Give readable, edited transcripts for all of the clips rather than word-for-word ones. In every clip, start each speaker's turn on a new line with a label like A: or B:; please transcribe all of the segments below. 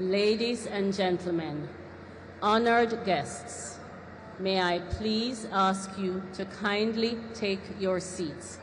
A: Ladies and gentlemen, honored guests, may I please ask you to kindly take your seats.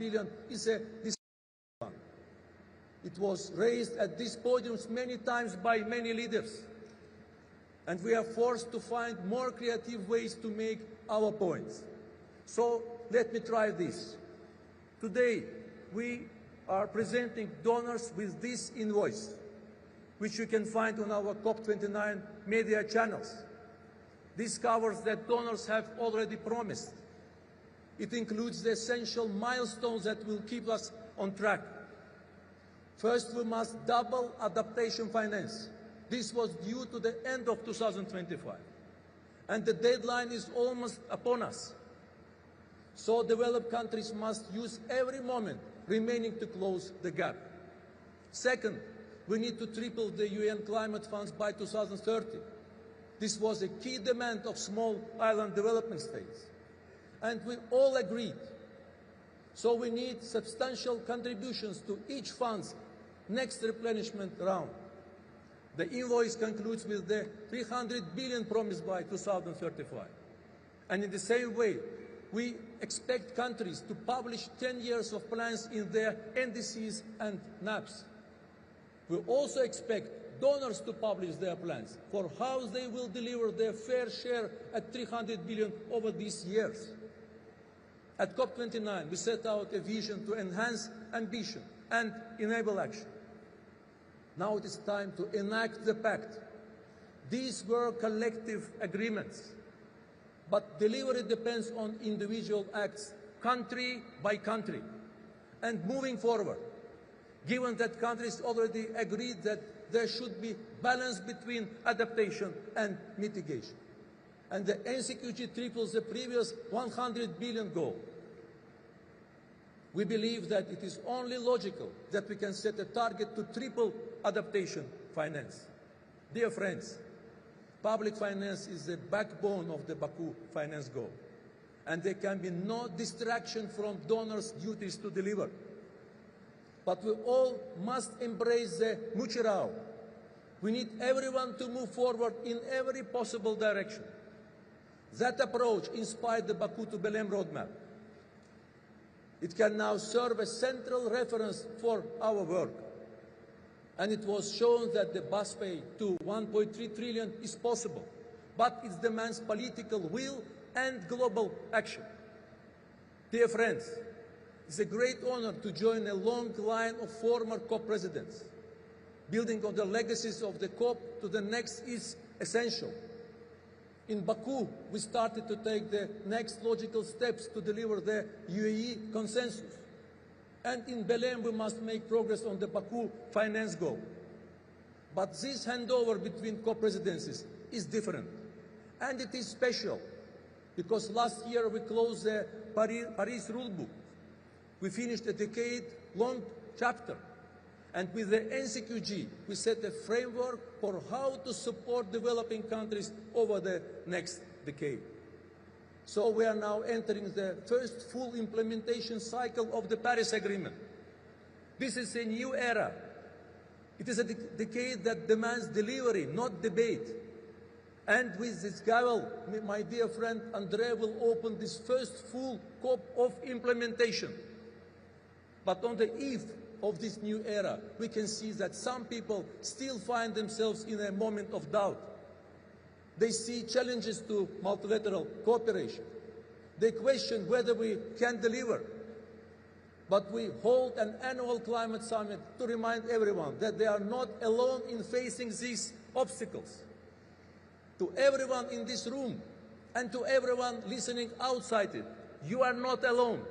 B: billion is a fund. It was raised at these podiums many times by many leaders. And we are forced to find more creative ways to make our points. So let me try this. Today, we are presenting donors with this invoice, which you can find on our COP29 media channels. This covers that donors have already promised. It includes the essential milestones that will keep us on track. First, we must double adaptation finance. This was due to the end of 2025. And the deadline is almost upon us. So developed countries must use every moment remaining to close the gap. Second, we need to triple the UN climate funds by 2030. This was a key demand of small island developing states. And we all agreed. So we need substantial contributions to each fund's next replenishment round. The invoice concludes with the 300 billion promised by 2035. And in the same way, we expect countries to publish 10 years of plans in their NDCs and NAPs. We also expect donors to publish their plans for how they will deliver their fair share at 300 billion over these years. At COP29, we set out a vision to enhance ambition and enable action. Now it is time to enact the pact. These were collective agreements, but delivery depends on individual acts, country by country. And moving forward, given that countries already agreed that there should be balance between adaptation and mitigation, and the NCQG triples the previous 100 billion goal, we believe that it is only logical that we can set a target to triple adaptation finance. Dear friends, public finance is the backbone of the Baku finance goal, and there can be no distraction from donors' duties to deliver. But we all must embrace the muchirao. We need everyone to move forward in every possible direction. That approach inspired the Baku to BELEM roadmap. It can now serve as central reference for our work. And it was shown that the bus pay to 1.3 trillion is possible, but it demands political will and global action. Dear friends, it's a great honor to join a long line of former COP presidents. Building on the legacies of the COP to the next is essential. In Baku, we started to take the next logical steps to deliver the UAE consensus. And in BELEM, we must make progress on the Baku finance goal. But this handover between COP presidencies is different. And it is special, because last year we closed the Paris rulebook. We finished a decade-long chapter. And with the NCQG, we set a framework for how to support developing countries over the next decade. So we are now entering the first full implementation cycle of the Paris Agreement. This is a new era. It is a decade that demands delivery, not debate. And with this gavel, my dear friend André will open this first full COP of implementation. But on the eve of this new era, we can see that some people still find themselves in a moment of doubt. They see challenges to multilateral cooperation. They question whether we can deliver. But we hold an annual climate summit to remind everyone that they are not alone in facing these obstacles. To everyone in this room and to everyone listening outside it, you are not alone.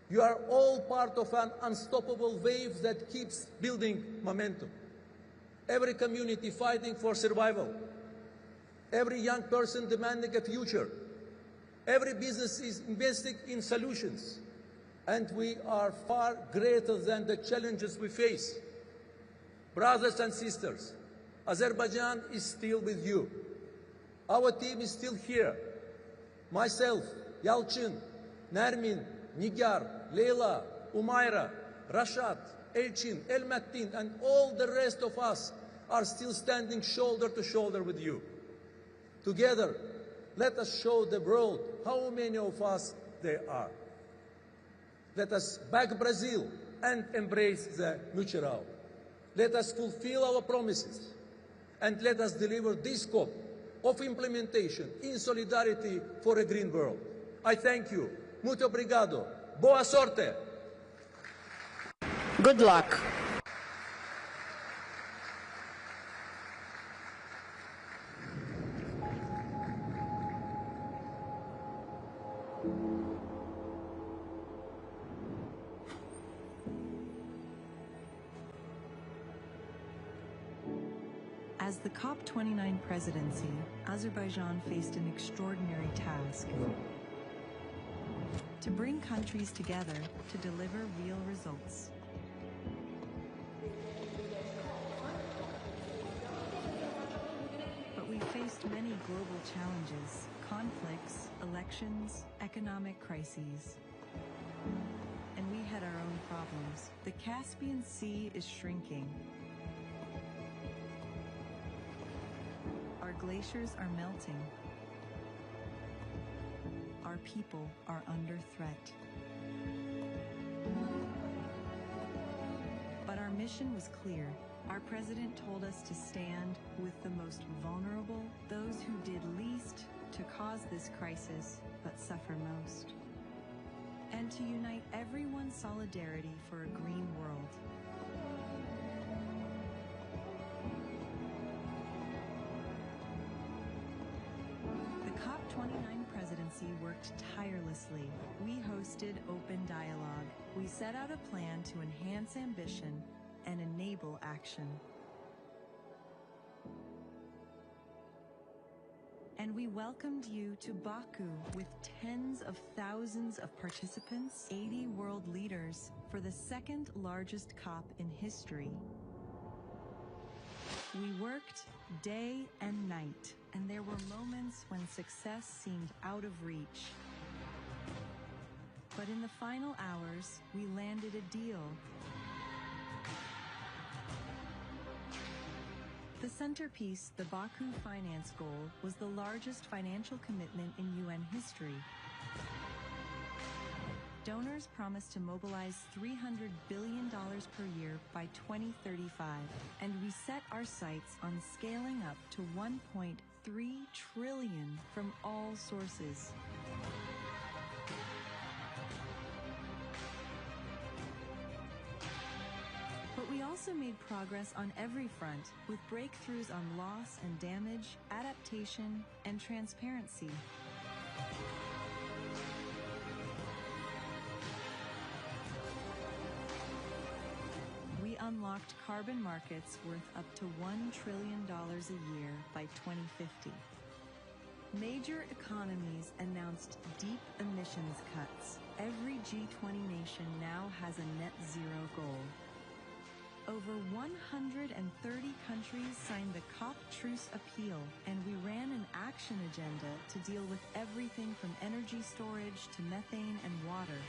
B: You are all part of an unstoppable wave that keeps building momentum. Every community fighting for survival. Every young person demanding a future. Every business is investing in solutions. And we are far greater than the challenges we face. Brothers and sisters, Azerbaijan is still with you. Our team is still here. Myself, Yalchin, Nermin, Nigar, Leila, Umaira, Rashad, Elchin, Elmattin, and all the rest of us are still standing shoulder to shoulder with you. Together, let us show the world how many of us there are. Let us back Brazil and embrace the mutual. Let us fulfill our promises and let us deliver this COP of implementation in solidarity for a green world. I thank you. Muito obrigado. Boa sorte.
C: Good luck.
D: As the COP29 presidency, Azerbaijan faced an extraordinary task: to bring countries together to deliver real results. But we faced many global challenges: conflicts, elections, economic crises. And we had our own problems. The Caspian Sea is shrinking. Our glaciers are melting. Our people are under threat. But our mission was clear. Our president told us to stand with the most vulnerable, those who did least to cause this crisis but suffer most, and to unite everyone's solidarity for a green world. The COP29 presidency worked tirelessly. We hosted open dialogue. We set out a plan to enhance ambition and enable action. And we welcomed you to Baku with tens of thousands of participants, 80 world leaders, for the second largest COP in history. We worked day and night, and there were moments when success seemed out of reach. But in the final hours, we landed a deal. The centerpiece, the Baku finance goal, was the largest financial commitment in UN history. Donors promised to mobilize $300 billion per year by 2035, and we set our sights on scaling up to 1.3 trillion from all sources. But we also made progress on every front, with breakthroughs on loss and damage, adaptation, and transparency. We unlocked carbon markets worth up to $1 trillion a year by 2050. Major economies announced deep emissions cuts. Every G20 nation now has a net zero goal. Over 130 countries signed the COP Truce Appeal, and we ran an action agenda to deal with everything from energy storage to methane and water.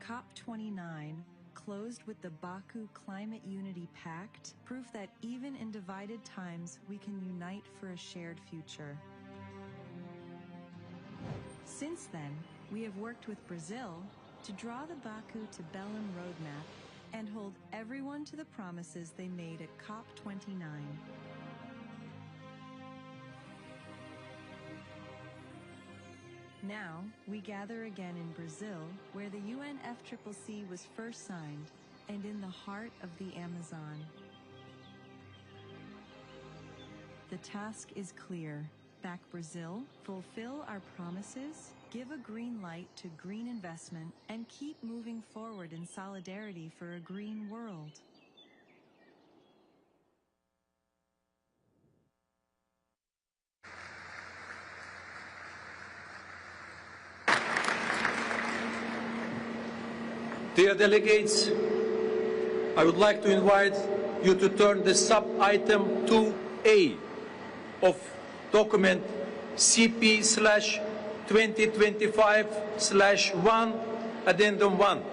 D: COP29, closed with the Baku Climate Unity Pact, proof that even in divided times we can unite for a shared future. Since then, we have worked with Brazil to draw the Baku to BELEM roadmap and hold everyone to the promises they made at COP29. Now, we gather again in Brazil, where the UNFCCC was first signed, and in the heart of the Amazon. The task is clear. Back Brazil, fulfill our promises, give a green light to green investment, and keep moving forward in solidarity for a green world.
B: Dear delegates, I would like to invite you to turn the sub-item 2A of document CP/2025/1, Addendum 1,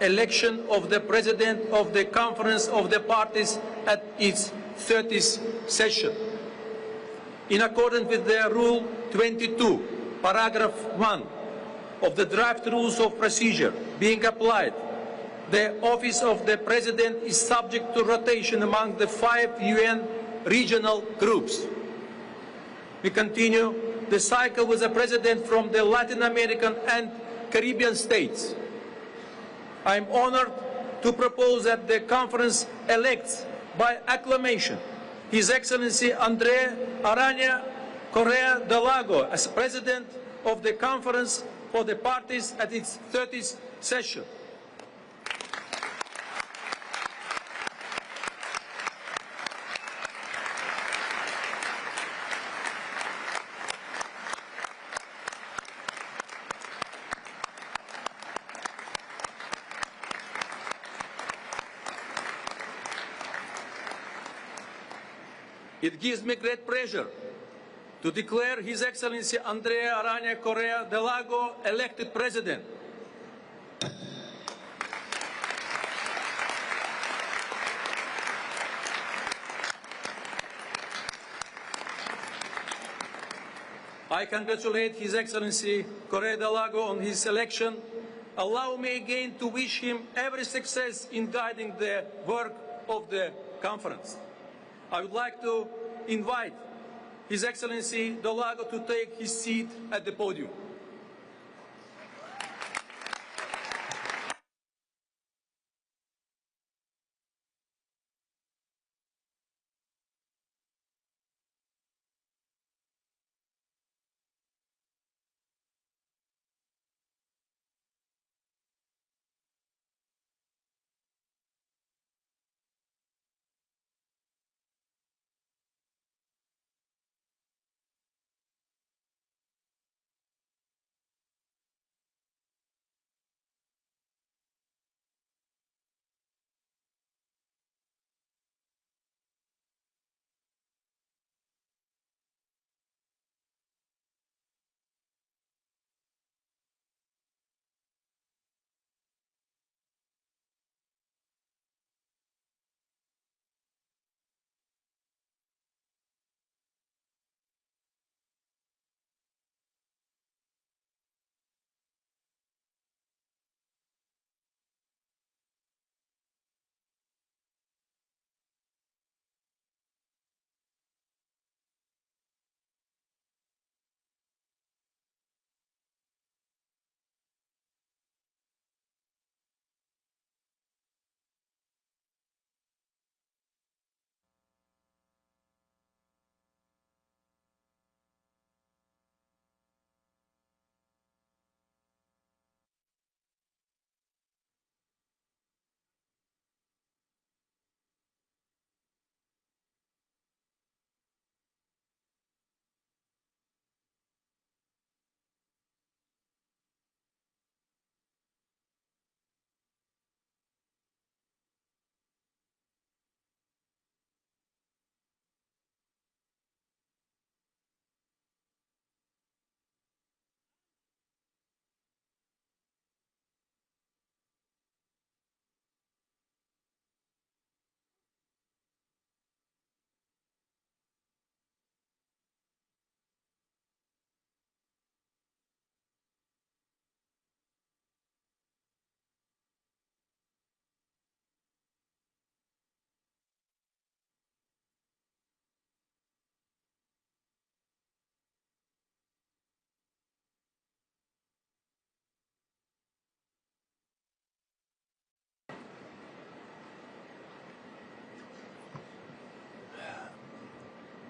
B: election of the President of the Conference of the Parties at its 30th session. In accordance with the Rule 22, paragraph 1 of the draft rules of procedure being applied, the office of the President is subject to rotation among the 5 UN regional groups. We continue the cycle with the President from the Latin American and Caribbean states. I am honored to propose that the conference elects by acclamation His Excellency André Arana Correa de Lago as President of the Conference for the Parties at its 30th session. It gives me great pleasure to declare His Excellency André Arana Correa de Lago elected President. I congratulate His Excellency Correa de Lago on his election. Allow me again to wish him every success in guiding the work of the conference. I would like to invite His Excellency de Lago to take his seat at the podium.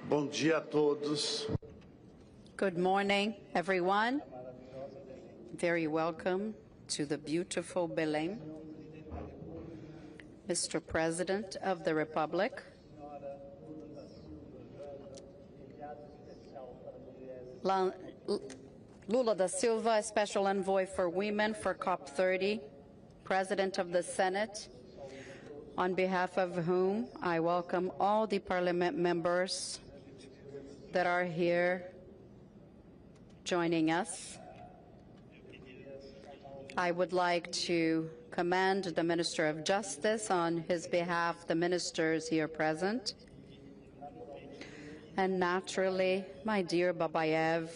C: Bom dia a todos.
E: Good morning, everyone. Very welcome to the beautiful BELEM. Mr. President of the Republic, Lula da Silva, Special Envoy for Women for COP30, President of the Senate, on behalf of whom I welcome all the Parliament members that are here joining us. I would like to commend the Minister of Justice on his behalf, the ministers here present, and naturally, my dear Babayev,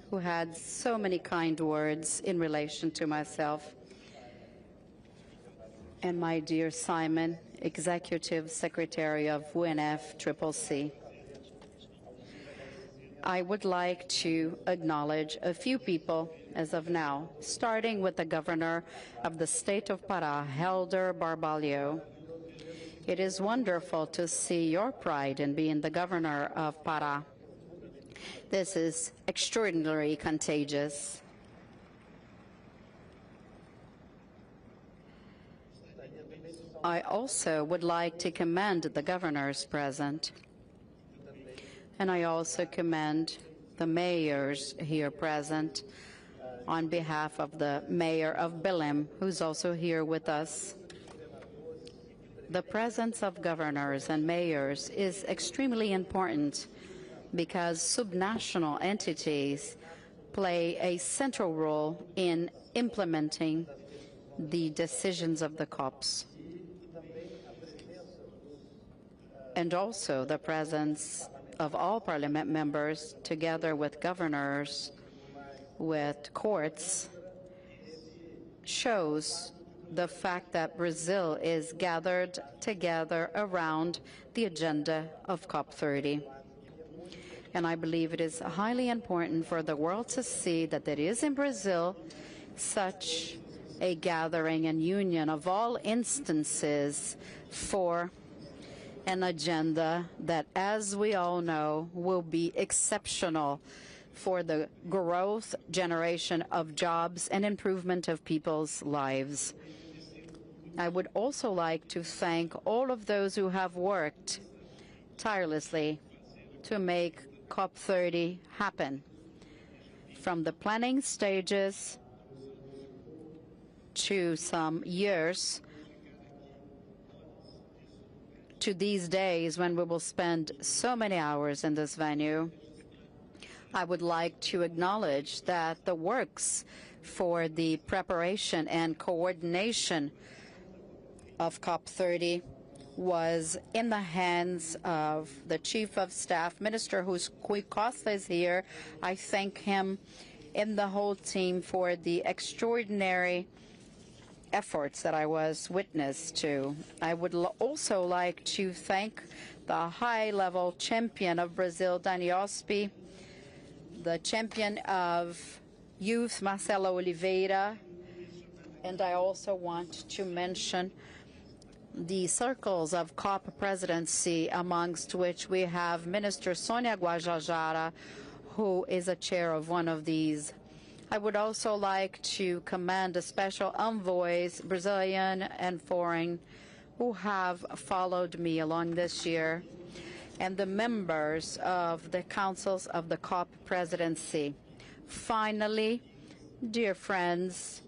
E: who had so many kind words in relation to myself, and my dear Simon, Executive Secretary of UNFCCC. I would like to acknowledge a few people as of now, starting with the Governor of the State of Pará, Helder Barbalho. It is wonderful to see your pride in being the Governor of Pará. This is extraordinarily contagious. I also would like to commend the governors present. And I also commend the mayors here present on behalf of the mayor of BELEM, who's also here with us. The presence of governors and mayors is extremely important because subnational entities play a central role in implementing the decisions of the COPs. And also the presence of all parliament members, together with governors, with courts, shows the fact that Brazil is gathered together around the agenda of COP30. And I believe it is highly important for the world to see that there is in Brazil such a gathering and union of all instances for an agenda that, as we all know, will be exceptional for the growth, generation of jobs, and improvement of people's lives. I would also like to thank all of those who have worked tirelessly to make COP30 happen, from the planning stages to some years to these days when we will spend so many hours in this venue. I would like to acknowledge that the works for the preparation and coordination of COP30 was in the hands of the Chief of Staff, Minister Rui Costa is here. I thank him and the whole team for the extraordinary efforts that I was witness to. I would also like to thank the high-level champion of Brazil, Daniospi, the champion of youth, Marcelo Oliveira, and I also want to mention the circles of COP presidency, amongst which we have Minister Sônia Guajajara, who is a chair of one of these. I would also like to commend the special envoys, Brazilian and foreign, who have followed me along this year, and the members of the councils of the COP presidency. Finally, dear friends,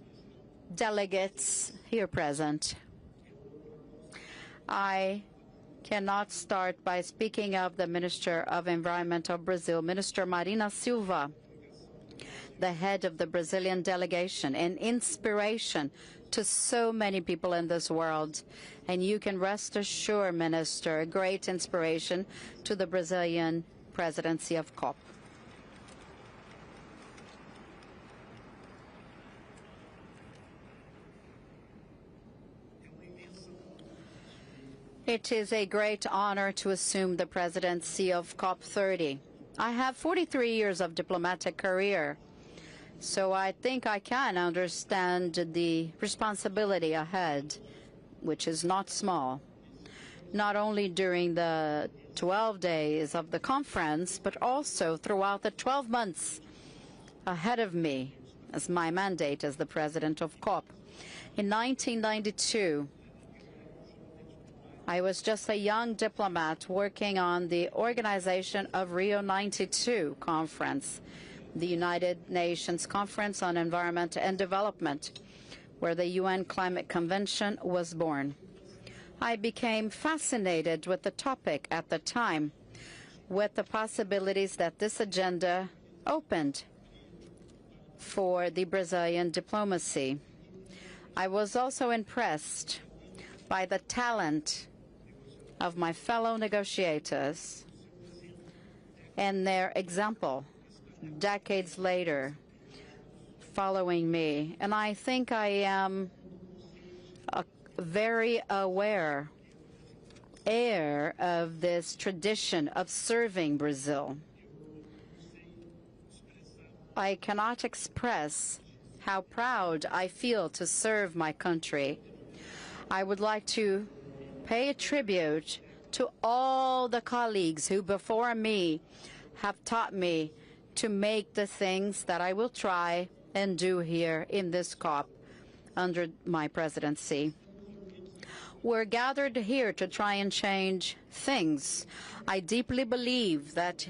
E: delegates here present, I cannot start by speaking of the Minister of Environment of Brazil, Minister Marina Silva, the head of the Brazilian delegation, an inspiration to so many people in this world. And you can rest assured, Minister, a great inspiration to the Brazilian presidency of COP. It is a great honor to assume the presidency of COP30. I have 43 years of diplomatic career, so I think I can understand the responsibility ahead, which is not small, not only during the 12 days of the conference, but also throughout the 12 months ahead of me as my mandate as the president of COP. In 1992, I was just a young diplomat working on the organization of Rio 92 conference, the United Nations Conference on Environment and Development, where the UN Climate Convention was born. I became fascinated with the topic at the time, with the possibilities that this agenda opened for the Brazilian diplomacy. I was also impressed by the talent of my fellow negotiators and their example decades later following me. And I think I am a very aware heir of this tradition of serving Brazil. I cannot express how proud I feel to serve my country. I would like to pay a tribute to all the colleagues who before me have taught me to make the things that I will try and do here in this COP under my presidency. We're gathered here to try and change things. I deeply believe that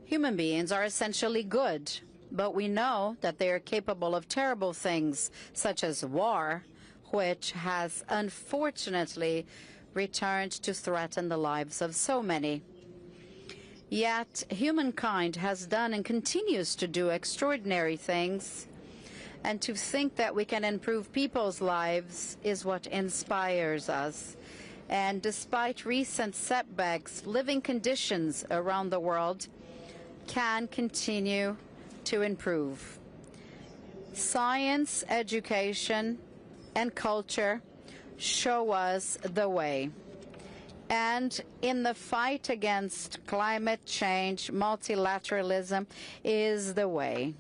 E: human beings are essentially good, but we know that they are capable of terrible things, such as war, which has unfortunately returned to threaten the lives of so many. Yet humankind has done and continues to do extraordinary things, and to think that we can improve people's lives is what inspires us. And despite recent setbacks, living conditions around the world can continue to improve. Science, education, and culture show us the way. And in the fight against climate change, multilateralism is the way.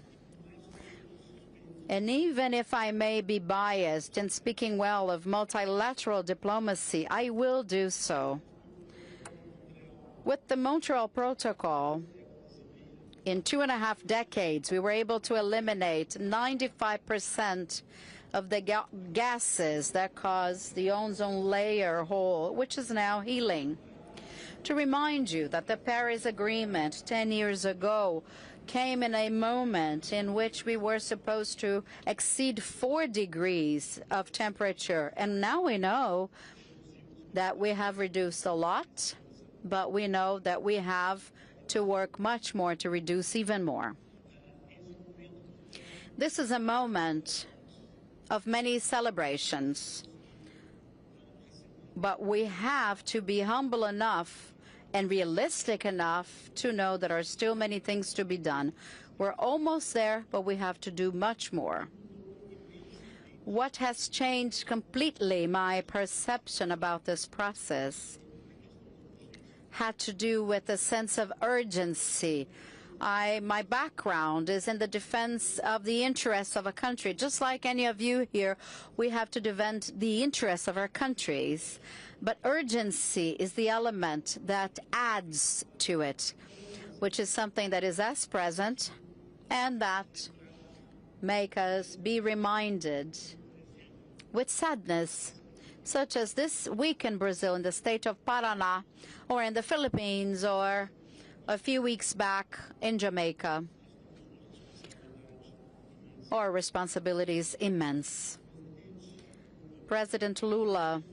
E: And even if I may be biased in speaking well of multilateral diplomacy, I will do so. With the Montreal Protocol, in 2.5 decades, we were able to eliminate 95% of the gases that cause the ozone layer hole, which is now healing. To remind you that the Paris Agreement 10 years ago came in a moment in which we were supposed to exceed 4 degrees of temperature. And now we know that we have reduced a lot, but we know that we have to work much more to reduce even more. This is a moment of many celebrations, but we have to be humble enough and realistic enough to know that there are still many things to be done. We're almost there, but we have to do much more. What has changed completely my perception about this process had to do with a sense of urgency. My background is in the defense of the interests of a country. Just like any of you here, we have to defend the interests of our countries. But urgency is the element that adds to it, which is something that is as present and that make us be reminded with sadness, such as this week in Brazil, in the state of Paraná, or in the Philippines, or a few weeks back in Jamaica. Our responsibility is immense. President Lula,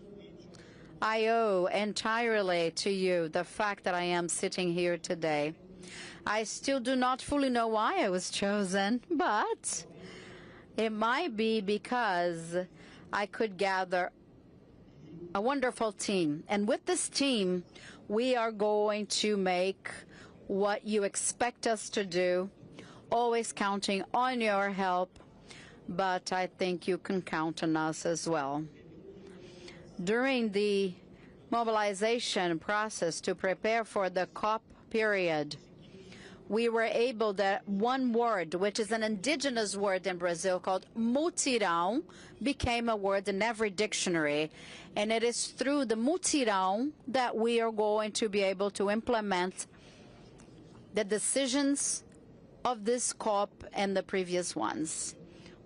E: I owe entirely to you the fact that I am sitting here today. I still do not fully know why I was chosen, but it might be because I could gather a wonderful team. And with this team, we are going to make what you expect us to do, always counting on your help, but I think you can count on us as well. During the mobilization process to prepare for the COP period, we were able that one word, which is an indigenous word in Brazil called mutirão, became a word in every dictionary. And it is through the mutirão that we are going to be able to implement the decisions of this COP and the previous ones.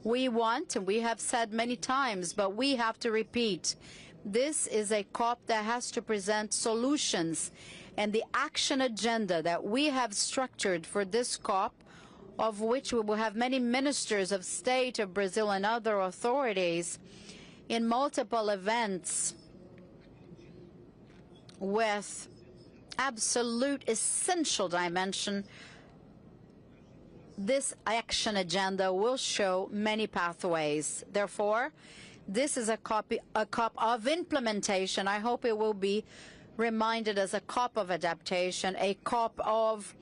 E: We want, and we have said many times, but we have to repeat, this is a COP that has to present solutions, and the action agenda that we have structured for this COP, of which we will have many ministers of state of Brazil and other authorities in multiple events with absolute essential dimension. This action agenda will show many pathways. Therefore, this is a COP of implementation. I hope it will be reminded as a COP of adaptation, a COP of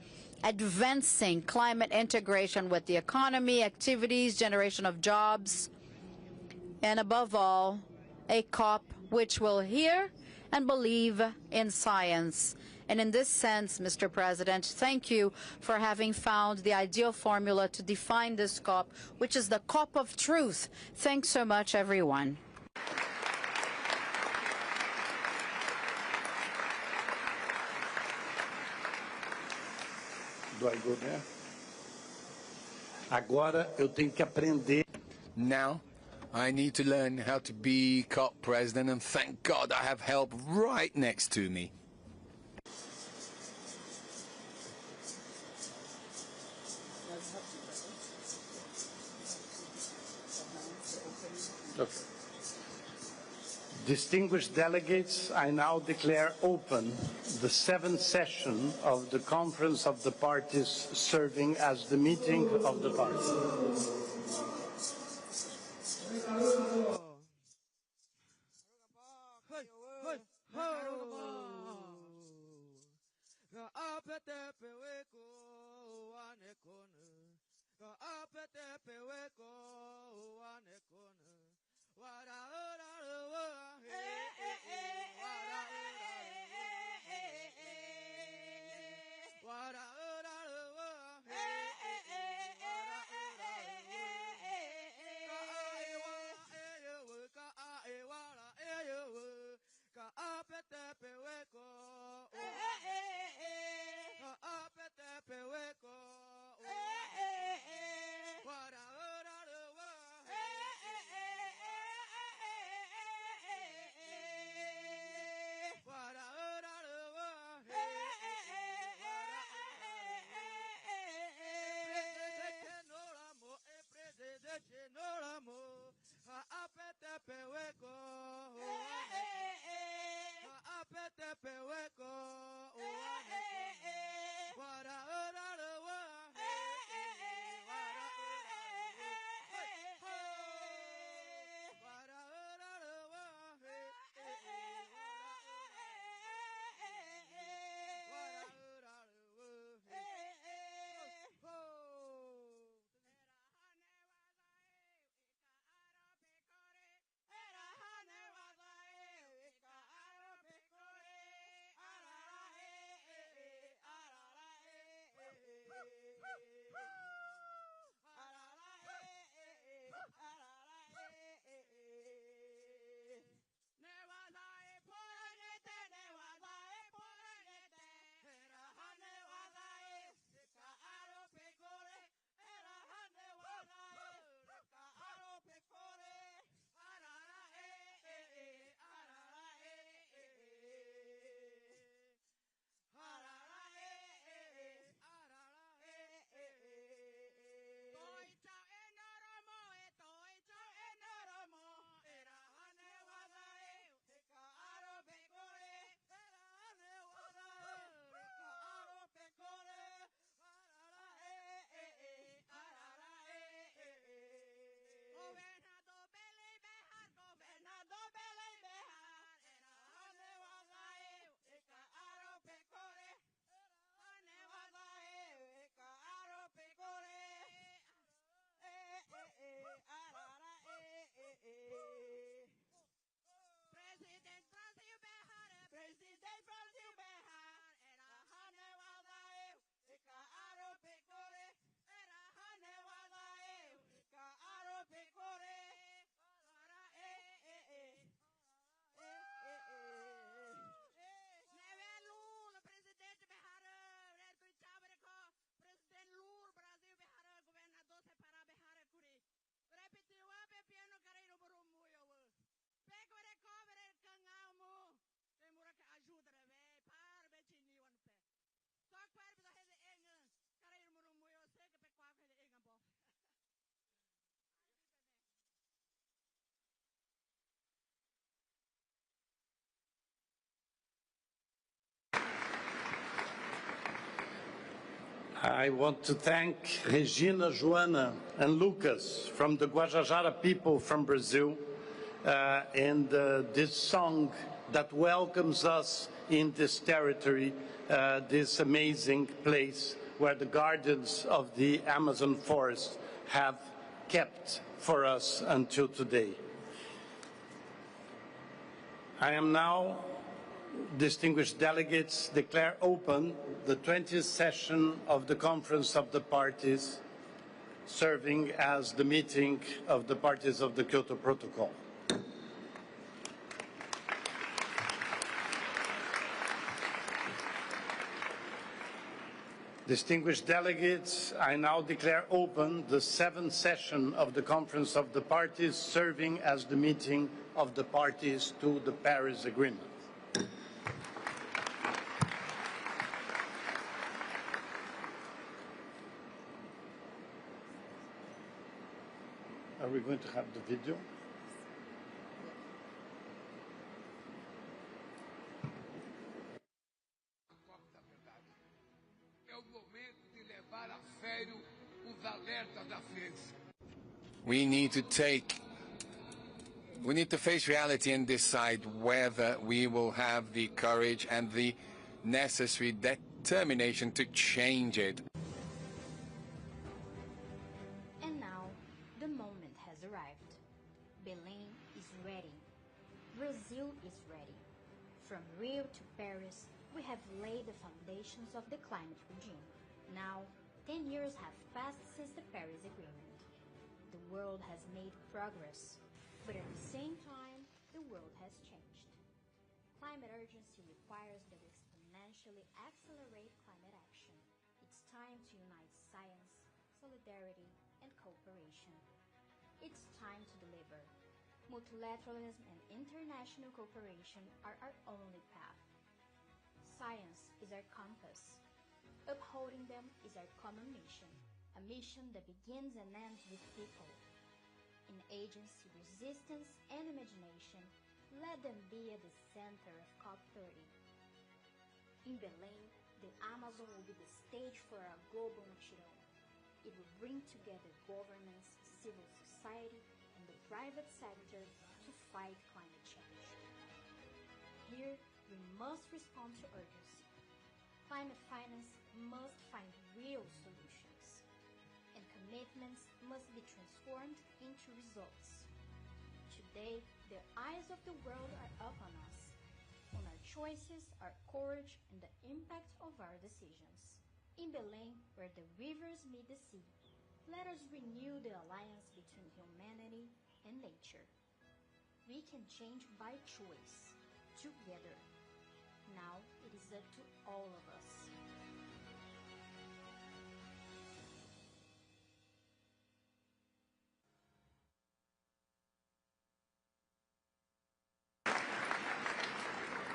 E: advancing climate integration with the economy, activities, generation of jobs, and above all, a COP which will hear and believe in science. And in this sense, Mr. President, thank you for having found the ideal formula to define this COP, which is the COP of truth. Thanks so much, everyone.
C: Do I go there? Agora eu tenho que aprender.
F: Now, I need to learn how to be COP president, and thank God I have help right next to me.
C: Okay. Distinguished delegates, I now declare open the 7th session of the Conference of the Parties, serving as the meeting of the parties. I want to thank Regina, Joana, and Lucas from the Guajajara people from Brazil. And this song that welcomes us in this territory, this amazing place where the guardians of the Amazon forest have kept for us until today. I am now, distinguished delegates, declare open the 20th session of the Conference of the Parties, serving as the meeting of the parties of the Kyoto Protocol. Distinguished delegates, I now declare open the 7th session of the Conference of the Parties, serving as the meeting of the parties to the Paris Agreement. Are we going to have the video?
F: We need to face reality and decide whether we will have the courage and the necessary determination to change it.
G: And now, the moment has arrived. Belém is ready. Brazil is ready. From Rio to Paris, we have laid the foundations of the climate regime. Now, 10 years have passed since the Paris Agreement. The world has made progress, but at the same time, the world has changed. Climate urgency requires that we exponentially accelerate climate action. It's time to unite science, solidarity, and cooperation. It's time to deliver. Multilateralism and international cooperation are our only path. Science is our compass. Upholding them is our common mission, a mission that begins and ends with people. In agency, resistance, and imagination, let them be at the center of COP30. In Belém, the Amazon will be the stage for our global mutirão. It will bring together governments, civil society, and the private sector to fight climate change. Here, we must respond to urgency. Climate finance must find real solutions, and commitments must be transformed into results. Today, the eyes of the world are up on us, on our choices, our courage, and the impact of our decisions. In Belém, where the rivers meet the sea, let us renew the alliance between humanity and nature. We can change by choice, together. Now it is up to all of us.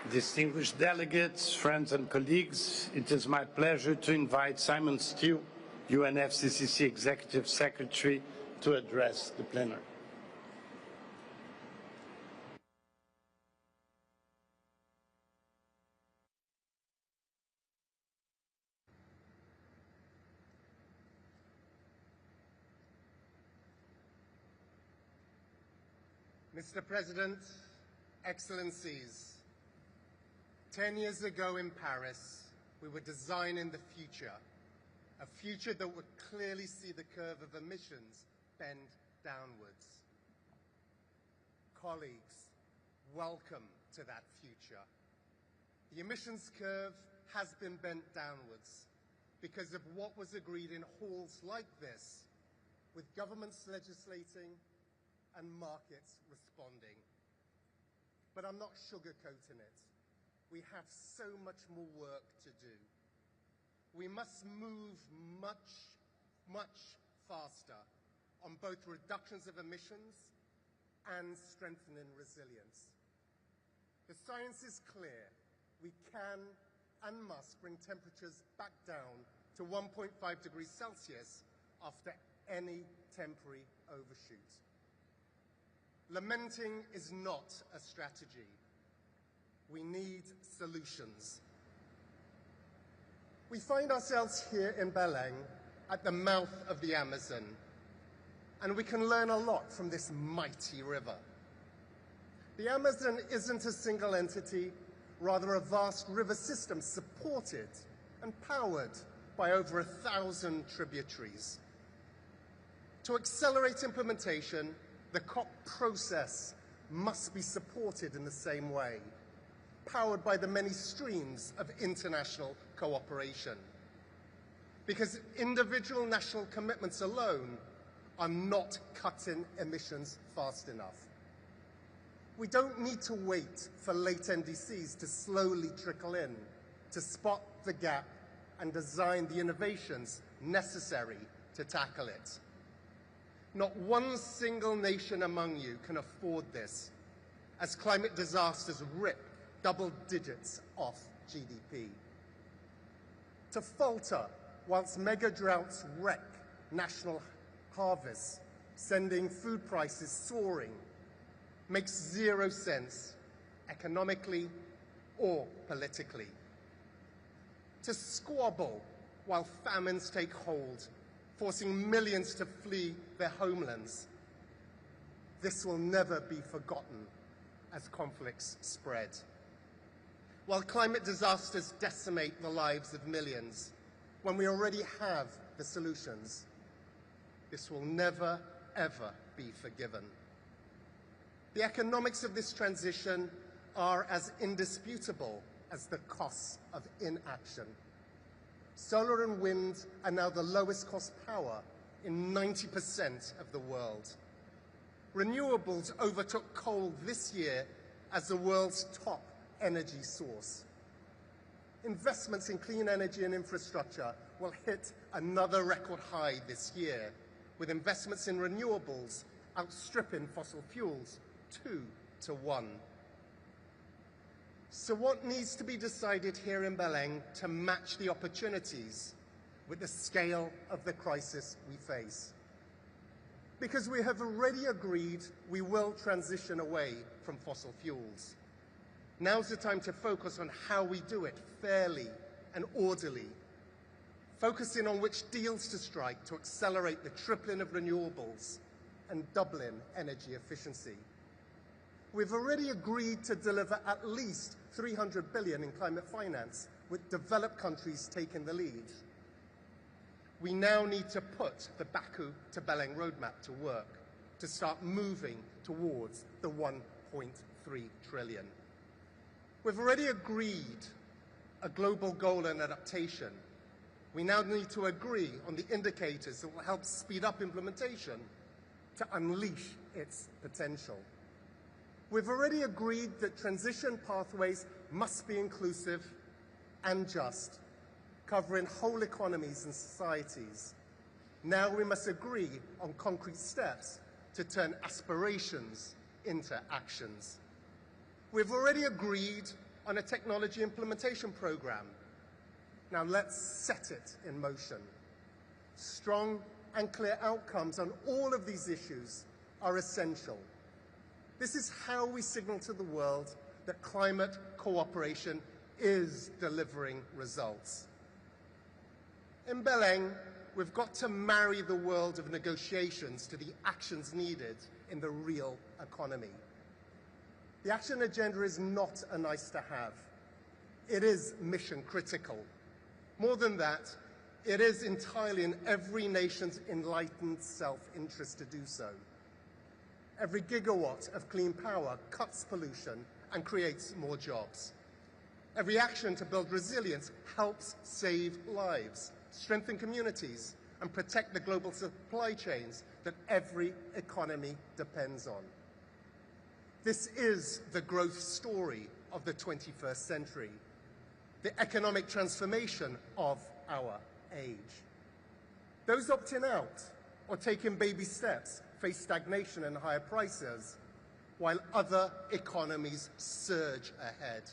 C: Distinguished delegates, friends and colleagues, it is my pleasure to invite Simon Steele, UNFCCC Executive Secretary, to address the plenary.
H: Mr. President, Excellencies, 10 years ago in Paris, we were designing the future, a future that would clearly see the curve of emissions bend downwards. Colleagues, welcome to that future. The emissions curve has been bent downwards because of what was agreed in halls like this, with governments legislating and markets responding. But I'm not sugarcoating it. We have so much more work to do. We must move much faster on both reductions of emissions and strengthening resilience. The science is clear. We can and must bring temperatures back down to 1.5 degrees Celsius after any temporary overshoot. Lamenting is not a strategy. We need solutions. We find ourselves here in Belém at the mouth of the Amazon, and we can learn a lot from this mighty river. The Amazon isn't a single entity, rather a vast river system supported and powered by over 1,000 tributaries. To accelerate implementation, the COP process must be supported in the same way, powered by the many streams of international cooperation. Because individual national commitments alone are not cutting emissions fast enough. We don't need to wait for late NDCs to slowly trickle in to spot the gap and design the innovations necessary to tackle it. Not one single nation among you can afford this, as climate disasters rip double digits off GDP. To falter whilst mega droughts wreck national harvests, sending food prices soaring, makes zero sense economically or politically. To squabble while famines take hold, forcing millions to flee their homelands. This will never be forgotten as conflicts spread. While climate disasters decimate the lives of millions, when we already have the solutions, this will never, ever be forgiven. The economics of this transition are as indisputable as the costs of inaction. Solar and wind are now the lowest cost power in 90% of the world. Renewables overtook coal this year as the world's top energy source. Investments in clean energy and infrastructure will hit another record high this year, with investments in renewables outstripping fossil fuels 2 to 1. So what needs to be decided here in BELEM to match the opportunities with the scale of the crisis we face? Because we have already agreed we will transition away from fossil fuels. Now's the time to focus on how we do it fairly and orderly, focusing on which deals to strike to accelerate the tripling of renewables and doubling energy efficiency. We've already agreed to deliver at least $300 billion in climate finance, with developed countries taking the lead. We now need to put the Baku to BELEM roadmap to work to start moving towards the 1.3 trillion. We've already agreed a global goal on adaptation. We now need to agree on the indicators that will help speed up implementation to unleash its potential. We've already agreed that transition pathways must be inclusive and just, covering whole economies and societies. Now we must agree on concrete steps to turn aspirations into actions. We've already agreed on a technology implementation program. Now let's set it in motion. Strong and clear outcomes on all of these issues are essential. This is how we signal to the world that climate cooperation is delivering results. In BELEM, we've got to marry the world of negotiations to the actions needed in the real economy. The action agenda is not a nice to have. It is mission critical. More than that, it is entirely in every nation's enlightened self-interest to do so. Every gigawatt of clean power cuts pollution and creates more jobs. Every action to build resilience helps save lives, strengthen communities, and protect the global supply chains that every economy depends on. This is the growth story of the 21st century, the economic transformation of our age. Those opting out or taking baby steps face stagnation and higher prices, while other economies surge ahead.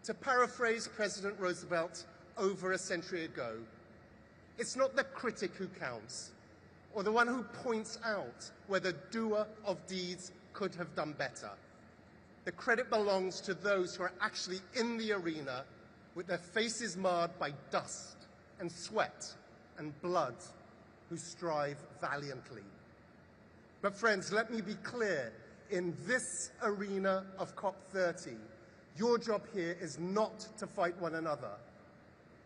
H: To paraphrase President Roosevelt over a century ago, it's not the critic who counts, or the one who points out where the doer of deeds could have done better. The credit belongs to those who are actually in the arena with their faces marred by dust and sweat and blood, who strive valiantly. But friends, let me be clear, in this arena of COP30, your job here is not to fight one another.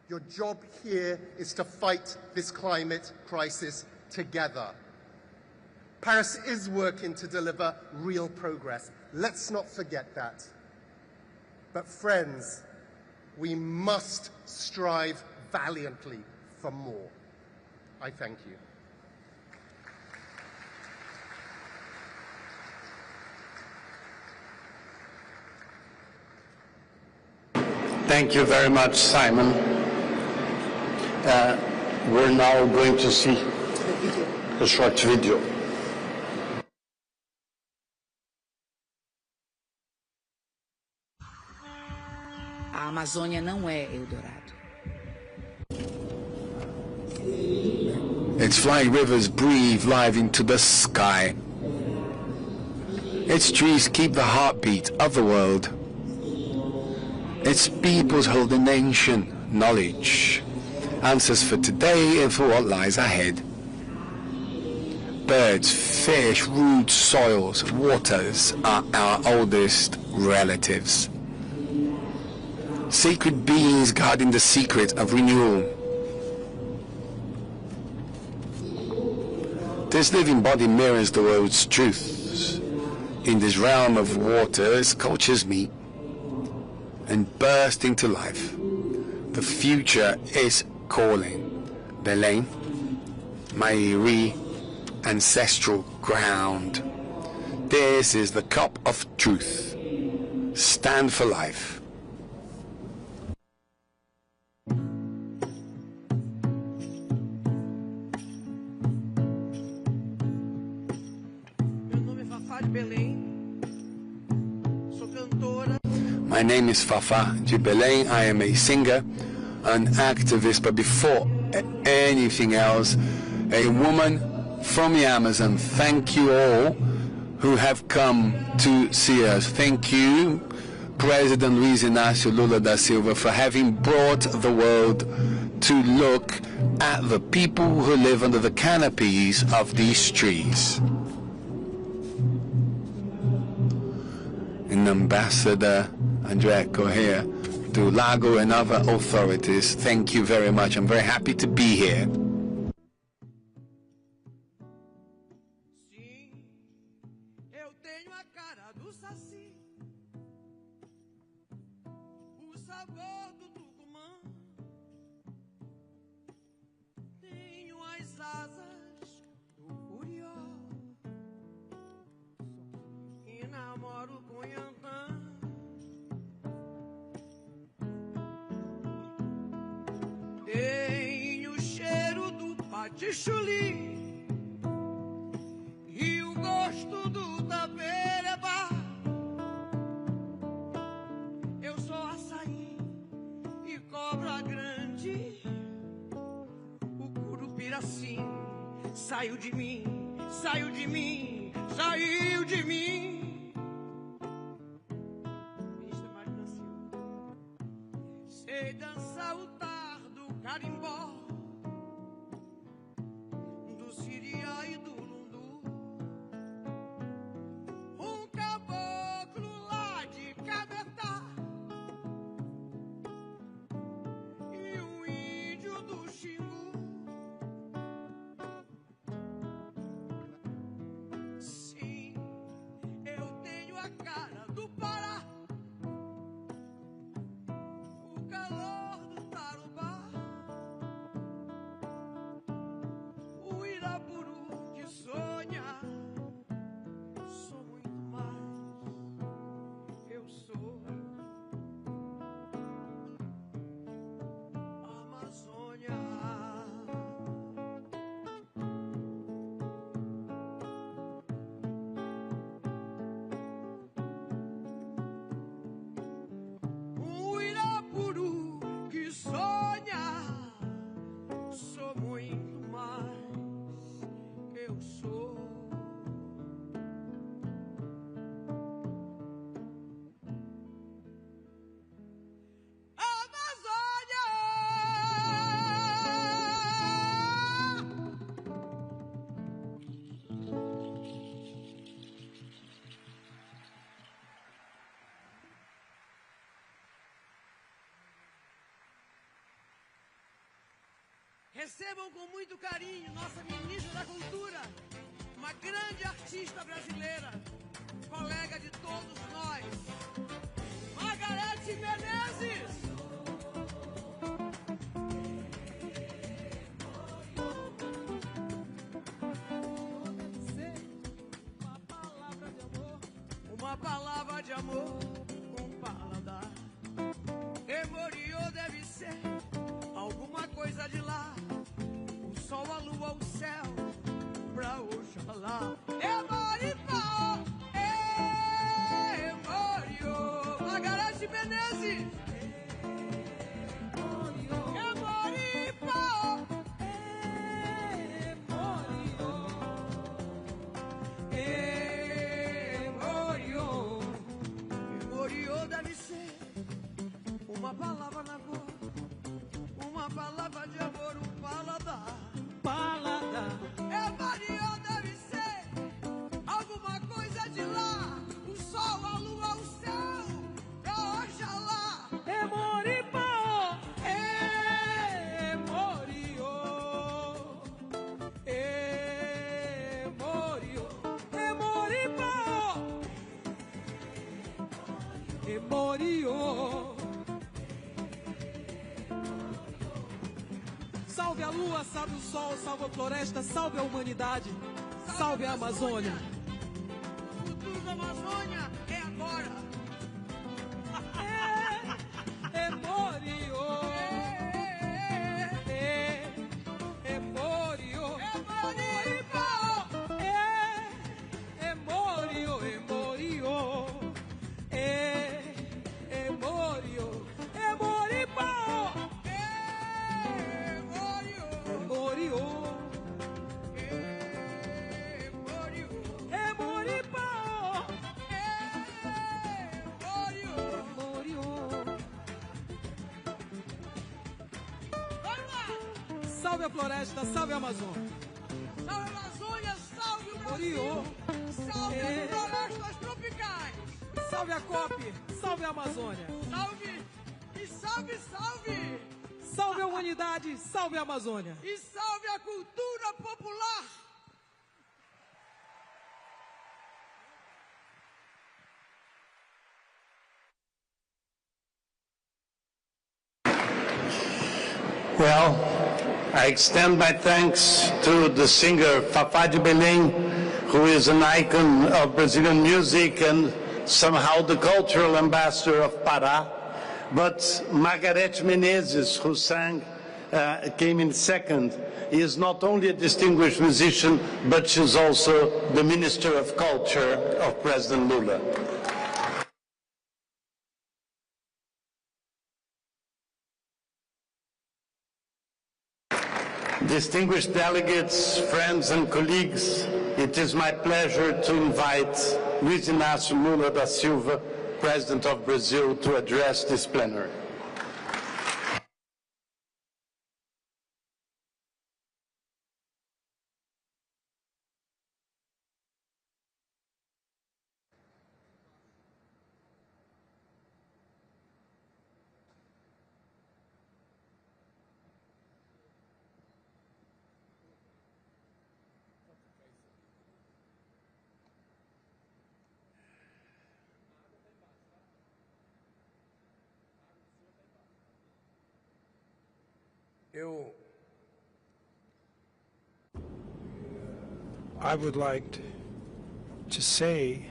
H: Your job here is to fight this climate crisis together. Paris is working to deliver real progress. Let's not forget that. But friends, we must strive valiantly for more. I thank you.
C: Thank you very much, Simon. We're now going to see a short video.
I: A Amazônia não é Eldorado.
F: Its flying rivers breathe life into the sky. Its trees keep the heartbeat of the world. Its peoples hold an ancient knowledge, answers for today and for what lies ahead. Birds, fish, roots, soils, waters are our oldest relatives. Sacred beings guarding the secret of renewal. This living body mirrors the world's truths. In this realm of waters, cultures meet and burst into life. The future is calling. Belém, my ancestral ground. This is the cup of truth. Stand for life. My name is Fafa de Belém. I am a singer, an activist, but before anything else, a woman from the Amazon. Thank you all who have come to see us. Thank you, President Luiz Inácio Lula da Silva, for having brought the world to look at the people who live under the canopies of these trees. And Ambassador Andrea Correa, to Lago and other authorities, thank you very much. I'm very happy to be here.
J: Tenho o cheiro do patichuli e o gosto do tabereba. Eu sou açaí e cobra grande. O curupiraci saiu de mim, saiu de mim, saiu de mim. Sei dançar o carimbó, do siriá e do lundu. Caboclo lá de Cabetá e índio do Xingu. Sim, eu tenho a cara do Pará, o calor do Tarubá, que sonha. Sou muito mais, eu sou Amazônia. Irapuru que sonha. Sou muito mais, eu sou Amazônia. Recebam com muito carinho nossa ministra da Cultura, uma grande artista brasileira, colega de todos nós, Margarete Menezes. Uma palavra de amor com paladar. Emoriô deve ser alguma coisa de lá. O sol, a lua, o céu, pra Oxalá. Emoripá, Emoriô. Margarete Menezes. Emoripá, Emoriô. Emoriô deve ser uma palavra na boca, uma palavra de amor, um paladar. Paladar. Emoriô deve ser alguma coisa de lá. O sol, a lua, o céu, pra Oxalá. Emoripá, Emoriô. Emoriô. Emoripá, Emoriô. Salve a lua, salve o sol, salve a floresta, salve a humanidade, salve a Amazônia. O futuro da Amazônia é agora. Emoriô. Emoriô. Emoriô. Emoriô. Emoriô. Emoripá. Emoriô. Emoripá. Emoriô. Salve a floresta, salve a Amazônia. Salve a Amazônia, salve o Brasil. Salve as florestas tropicais. Salve a COP, salve a Amazônia. Salve e salve, salve. Salve a humanidade, salve a Amazônia. E salve a cultura popular.
C: Well, I extend my thanks to the singer Fafá de Belém, who is an icon of Brazilian music and somehow the cultural ambassador of Pará. But Margarete Menezes, who came in second, is not only a distinguished musician, but she's also the Minister of Culture of President Lula. Distinguished delegates, friends and colleagues, it is my pleasure to invite Luiz Inácio Lula da Silva, President of Brazil, to address this plenary.
K: I would like to say,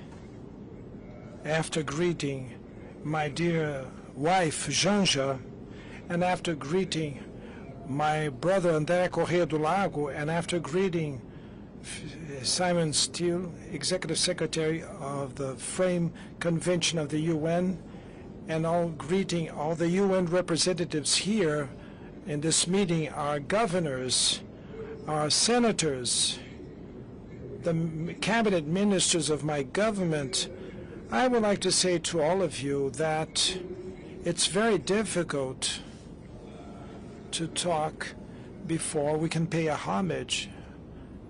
K: after greeting my dear wife, Janja, and after greeting my brother, André Corrêa do Lago, and after greeting Simon Steele, Executive Secretary of the Frame Convention of the UN, and greeting all the UN representatives here in this meeting, our governors, our senators, the cabinet ministers of my government, I would like to say to all of you that it's very difficult to talk before we can pay a homage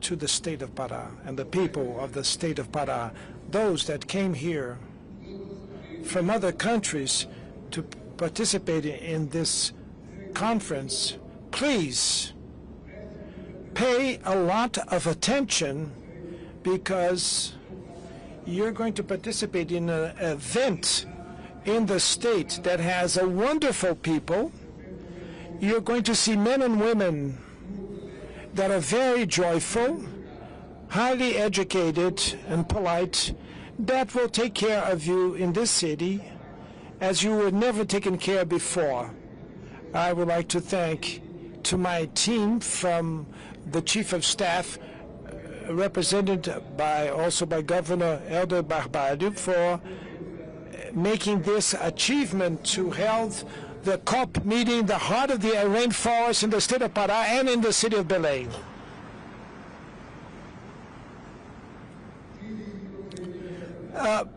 K: to the state of Pará and the people of the state of Pará, those that came here from other countries to participate in this conference. Please pay a lot of attention because you're going to participate in an event in the state that has a wonderful people. You're going to see men and women that are very joyful, highly educated and polite, that will take care of you in this city as you were never taken care of before. I would like to thank to my team from the Chief of Staff, represented also by Governor Helder Barbalho, for making this achievement to hold the COP meeting, the heart of the rainforest in the state of Pará and in the city of Belém.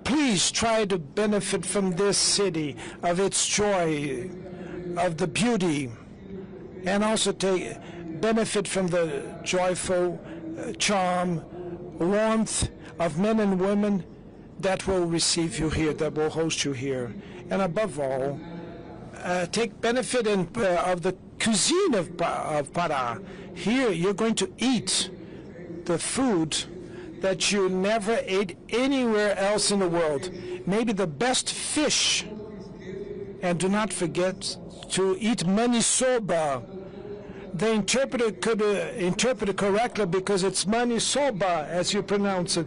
K: Please try to benefit from this city, of its joy, of the beauty, and also take benefit from the joyful charm, warmth of men and women that will receive you here, that will host you here. And above all, take benefit of the cuisine of Pará. Here you're going to eat the food that you never ate anywhere else in the world. Maybe the best fish. And do not forget to eat manisoba. The interpreter could interpret it correctly because it's manisoba, as you pronounce it.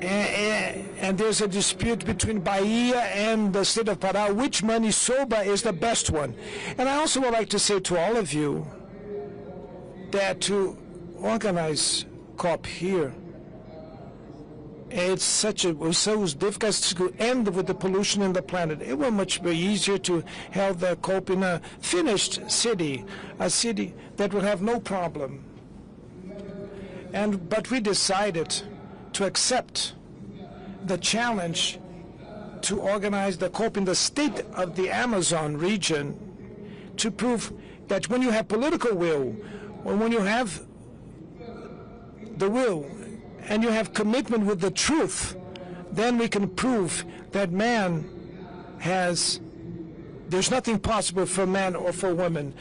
K: And there's a dispute between Bahia and the state of Pará, which manisoba is the best one. And I also would like to say to all of you that to organize COP here, it was so difficult to end with the pollution in the planet. It was much easier to hold the COP in a finished city, a city that would have no problem. But we decided to accept the challenge to organize the COP in the state of the Amazon region to prove that when you have political will, or when you have the will, and you have commitment with the truth, then we can prove that there's nothing possible for man or for woman.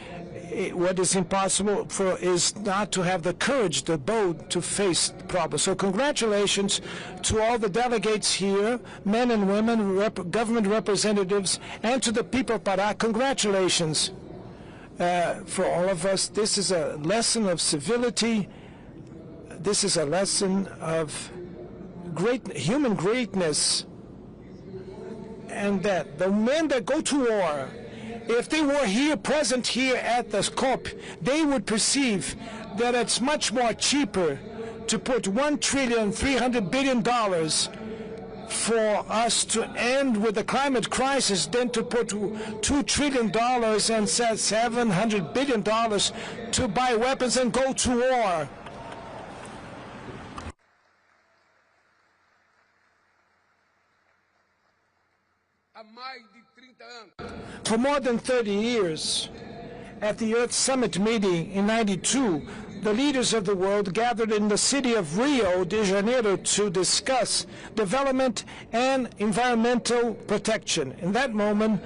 K: What is impossible is not to have the courage, the bold, to face the problem. So congratulations to all the delegates here, men and women, government representatives, and to the people of Pará. Congratulations for all of us. This is a lesson of civility. This is a lesson of human greatness, and that the men that go to war, if they were here, present here at the COP, they would perceive that it's much more cheaper to put $1.3 trillion for us to end with the climate crisis than to put $2 trillion and $700 billion to buy weapons and go to war. For more than 30 years, at the Earth Summit meeting in '92, the leaders of the world gathered in the city of Rio de Janeiro to discuss development and environmental protection. In that moment,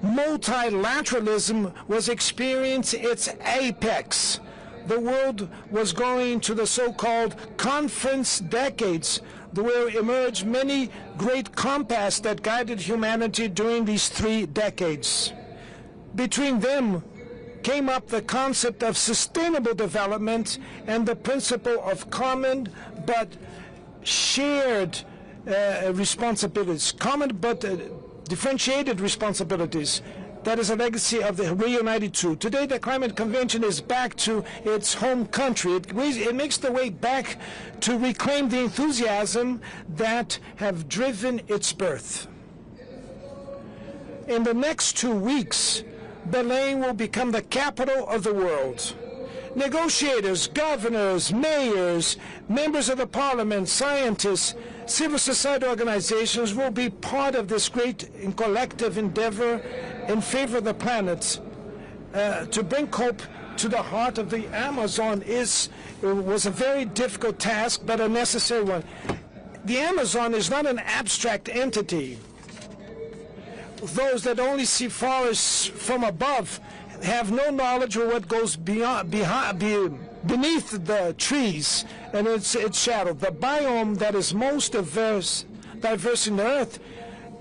K: multilateralism was experiencing its apex. The world was going to the so-called conference decades. There will emerge many great compasses that guided humanity during these 3 decades. Between them came up the concept of sustainable development and the principle of common but shared responsibilities, common but differentiated responsibilities. That is a legacy of the Rio 92. Today, the Climate Convention is back to its home country. It makes the way back to reclaim the enthusiasm that have driven its birth. In the next 2 weeks, Belém will become the capital of the world. Negotiators, governors, mayors, members of the parliament, scientists, civil society organizations will be part of this great and collective endeavor in favor of the planet. To bring COP to the heart of the Amazon was a very difficult task, but a necessary one. The Amazon is not an abstract entity. Those that only see forests from above have no knowledge of what goes behind beneath the trees and its shadow. The biome that is most diverse in the earth,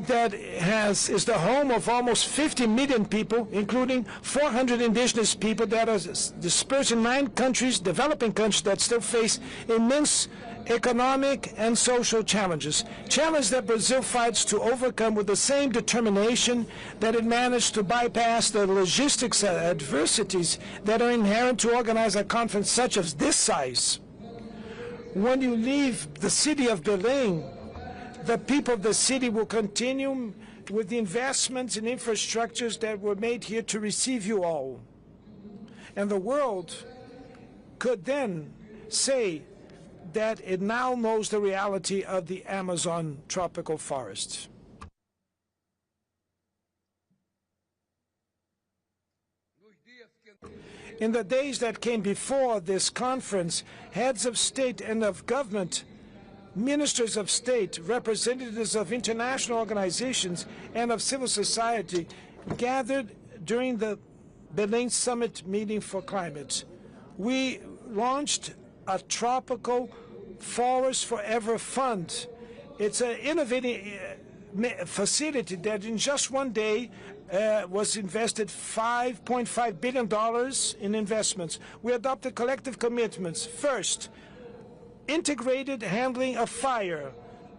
K: that is the home of almost 50 million people, including 400 indigenous people that are dispersed in 9 countries, developing countries that still face immense economic and social challenges. Challenges that Brazil fights to overcome with the same determination that it managed to bypass the logistics adversities that are inherent to organize a conference such as this size. When you leave the city of Belém, the people of the city will continue with the investments in infrastructures that were made here to receive you all. And the world could then say that it now knows the reality of the Amazon tropical forests. In the days that came before this conference, heads of state and of government, ministers of state, representatives of international organizations, and of civil society gathered during the Belém Summit meeting for climate. We launched a Tropical Forest Forever Fund. It's an innovative facility that in just one day was invested $5.5 billion in investments. We adopted collective commitments. First, integrated handling of fire.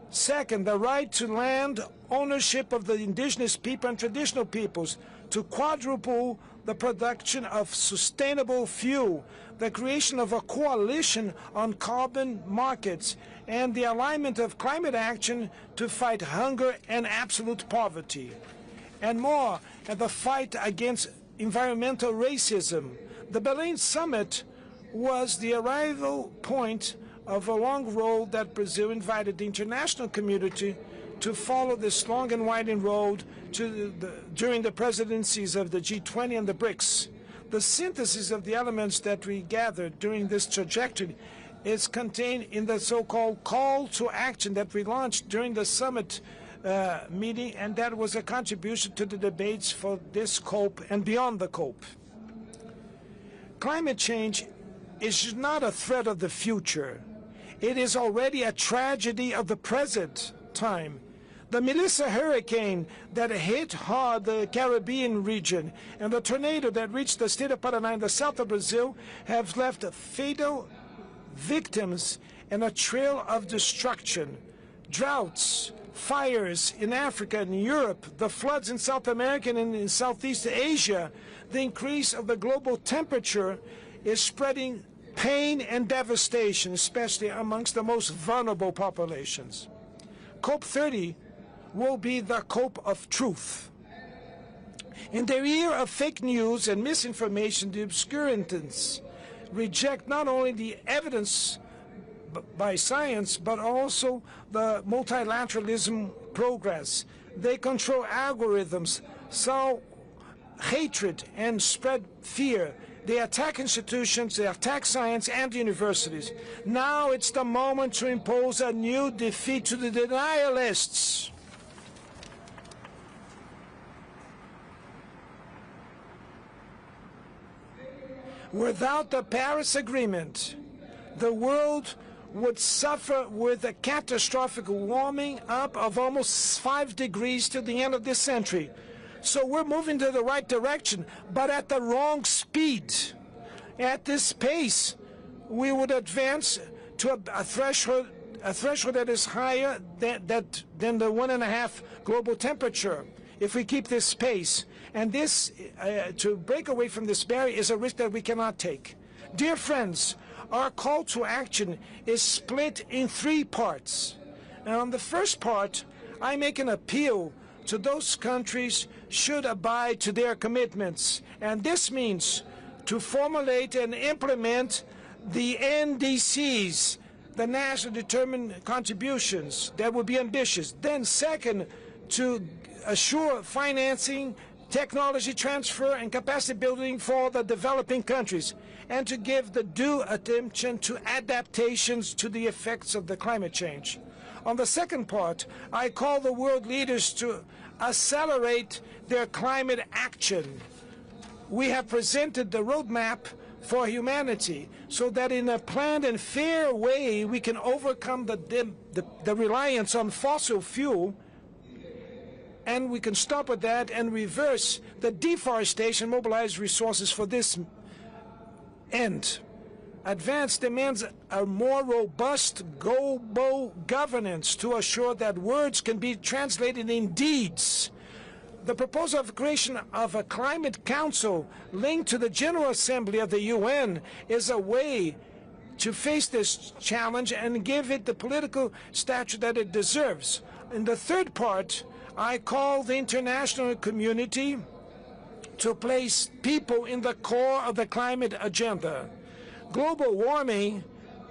K: Second, the right to land ownership of the indigenous people and traditional peoples, to quadruple the production of sustainable fuel, the creation of a coalition on carbon markets, and the alignment of climate action to fight hunger and absolute poverty. And more, and the fight against environmental racism. The Belém Summit was the arrival point of a long road that Brazil invited the international community to follow this long and winding road during the presidencies of the G20 and the BRICS. The synthesis of the elements that we gathered during this trajectory is contained in the so-called call to action that we launched during the summit meeting, and that was a contribution to the debates for this COP and beyond the COP. Climate change is not a threat of the future. It is already a tragedy of the present time. The Melissa hurricane that hit hard the Caribbean region and the tornado that reached the state of Paraná in the south of Brazil have left fatal victims and a trail of destruction. Droughts, fires in Africa and Europe, the floods in South America and in Southeast Asia, the increase of the global temperature is spreading pain and devastation, especially amongst the most vulnerable populations. COP30 will be the COP of truth. In the era of fake news and misinformation, the obscurantists reject not only the evidence by science, but also the multilateralism progress. They control algorithms, sow hatred, and spread fear. They attack institutions, they attack science and universities. Now it's the moment to impose a new defeat to the denialists. Without the Paris Agreement, the world would suffer with a catastrophic warming up of almost 5 degrees to the end of this century. So we're moving to the right direction, but at the wrong speed. At this pace, we would advance to a threshold that is higher than the 1.5 global temperature if we keep this pace. And this, to break away from this barrier, is a risk that we cannot take. Dear friends, our call to action is split in 3 parts. And on the first part, I make an appeal to those countries should abide to their commitments. And this means to formulate and implement the NDCs, the national determined contributions that will be ambitious. Then second, to assure financing, technology transfer, and capacity building for the developing countries, and to give the due attention to adaptations to the effects of the climate change. On the second part, I call the world leaders to accelerate their climate action. We have presented the roadmap for humanity, so that in a planned and fair way we can overcome the reliance on fossil fuel, and we can stop with that and reverse the deforestation, mobilize resources for this end. Advance demands a more robust global governance to assure that words can be translated in deeds. The proposal of creation of a climate council linked to the General Assembly of the UN is a way to face this challenge and give it the political stature that it deserves. In the third part, I call the international community to place people in the core of the climate agenda. Global warming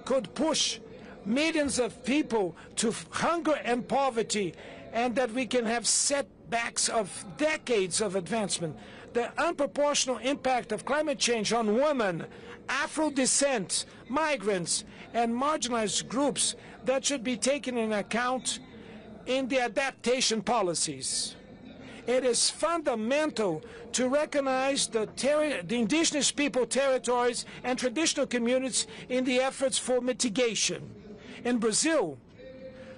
K: could push millions of people to hunger and poverty, and that we can have setbacks of decades of advancement. The unproportional impact of climate change on women, Afro descent, migrants, and marginalized groups that should be taken into account in the adaptation policies. It is fundamental to recognize the indigenous people territories and traditional communities in the efforts for mitigation. In Brazil,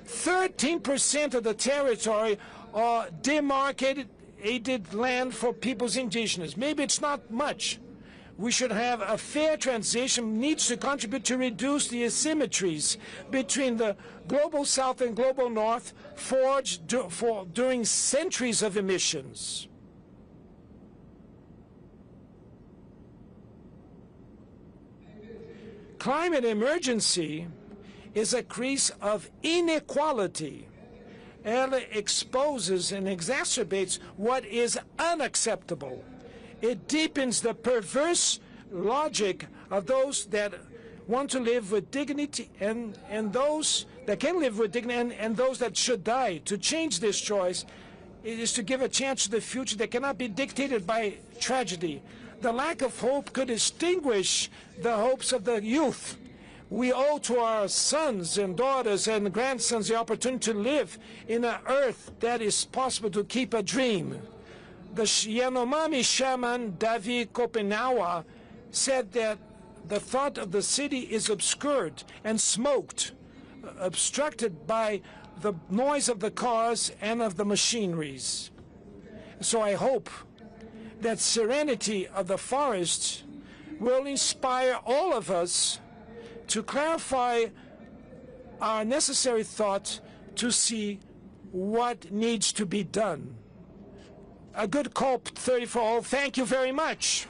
K: 13% of the territory are demarcated land for peoples indigenous. Maybe it's not much. We should have a fair transition, needs to contribute to reduce the asymmetries between the global south and global north forged during centuries of emissions. Climate emergency is a crease of inequality. It exposes and exacerbates what is unacceptable. It deepens the perverse logic of those that want to live with dignity and those that can live with dignity and those that should die. To change this choice, it is to give a chance to the future that cannot be dictated by tragedy. The lack of hope could extinguish the hopes of the youth. We owe to our sons and daughters and grandsons the opportunity to live in an earth that is possible to keep a dream. The Yanomami shaman Davi Kopenawa said that the thought of the city is obscured and smoked, obstructed by the noise of the cars and of the machineries. So I hope that serenity of the forests will inspire all of us to clarify our necessary thought to see what needs to be done. A good COP30 for all. Thank you very much.